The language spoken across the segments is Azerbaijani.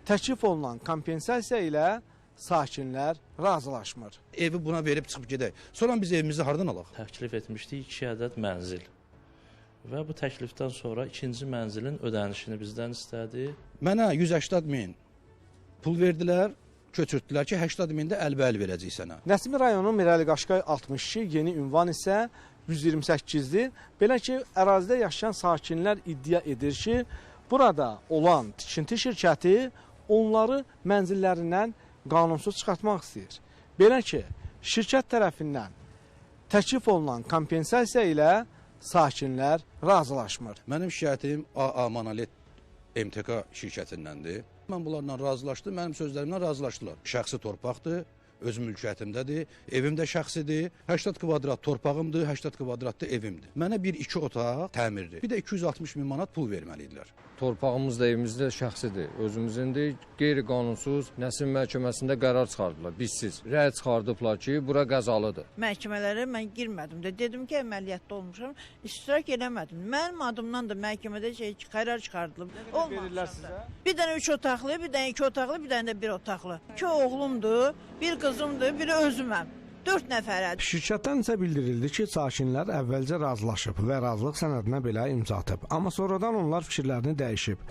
təklif olunan kompensasiya ilə sakinlər razılaşmır. Evi buna verib çıxıb gedək. Sonra biz evimizi hardan alaq? Təklif etmişdik 2 ədəd mənzil. Və bu təklifdən sonra ikinci mənzilin ödənişini bizdən istədi. Mənə 180 min pul verdilər, köçürtdülər ki, 80 min də əlbəl verəcək sənə. Nəsimi rayonu Mirəli Qaşqay 62, yeni ünvan isə 128-dir. Belə ki, ərazidə yaşayan sakinlər iddia edir ki, burada olan tikinti şirkəti onları mənzillərindən qanunsuz çıxartmaq istəyir. Belə ki, şirkət tərəfindən təklif olunan kompensasiya ilə sakinlər razılaşmır. Mənim şikayətim AA Monolit MTK şirkətindəndir. Mən bunlarla razılaşdım, mənim sözlərimlə razılaşdılar. Şəxsi torpaqdır, öz mülkiyyətimdədir, evim də şəxsidir, 80 kvadrat torpağımdır, 80 kvadrat da evimdir. Mənə bir 2 otaq təmirdir, bir də 260 min manat pul verməlidirlər. Torpağımız da evimiz də şəxsidir, özümüzündir. Qeyri-qanunsuz Nəsim məhkəməsində qərar çıxardılar, bizsiz. Rəy çıxardıblar ki, bura qəzalıdır. Məhkəmələrə mən girmədim də, dedim ki, əməliyyatda olmuşam, iştirak eləmədim. Mənim adımdan da məhkəmədə qərar çıxardılıb. Bir dənə 3 otaqlı, bir dənə 2 otaqlı, bir dənə də 1 otaqlı. 2 oğlumdur, bir qızımdır, biri özüməm. 4 nəfərədir. Şirkətdən isə bildirildi ki, sakinlər əvvəlcə razılaşıb və razılıq sənədinə belə imza atıb. Amma sonradan onlar fikirlərini dəyişib.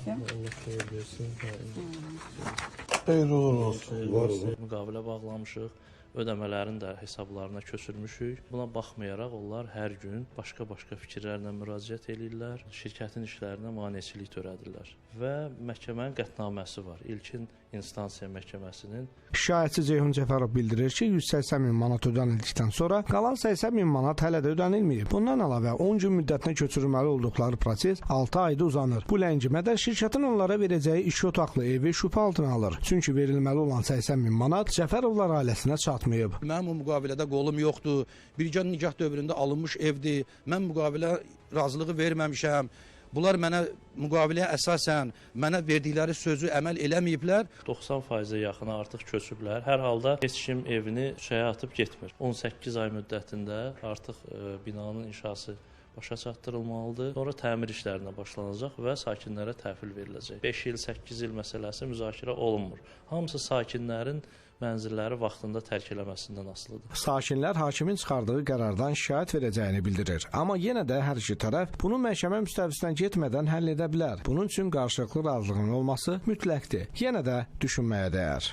Müqavilə bağlamışıq. Ödəmələrin də hesablarına köçürmüşük. Buna baxmayaraq onlar hər gün başqa-başqa fikirlərlə müraciət edirlər, şirkətin işlərinə maneçilik törədirlər. Və məhkəmənin qətnaməsi var. İlkin instansiya məhkəməsinin. Şikayətçi Ceyhun Cəfərov bildirir ki, 180 min manat ödənildikdən sonra qalan 80 min manat hələ də ödənilməyib. Bundan əlavə 10 gün müddətinə köçürülməli olduqları proses 6 ayda uzanır. Bu ləngimədə şirkətin onlara verəcəyi 2 otaqlı evi şübhə altına alır. Çünki verilməli olan 80 min manat Cəfərovlar ailəsinə çatmayıb. Mənim o müqavilədə qolum yoxdur, birgə nikah dövründə alınmış evdir, mən müqavilə razılığı verməmişəm. Bunlar mənə müqaviləyə əsasən mənə verdikləri sözü əməl eləməyiblər. 90%-ə yaxını artıq köçüblər. Hər halda heç kim evini şəyə atıb getmir. 18 ay müddətində artıq binanın inşası başa çatdırılmalıdır. Sonra təmir işlərinə başlanacaq və sakinlərə təhvil veriləcək. 5 il, 8 il məsələsi müzakirə olunmur. Hamısı sakinlərin mənzilləri vaxtında tərk eləməsindən asılıdır. Sakinlər hakimin çıxardığı qərardan şikayət verəcəyini bildirir. Amma yenə də hər iki tərəf bunu məhkəmə müstəvisinə getmədən həll edə bilər. Bunun üçün qarşılıqlı razılığın olması mütləqdir. Yenə də düşünməyə dəyər.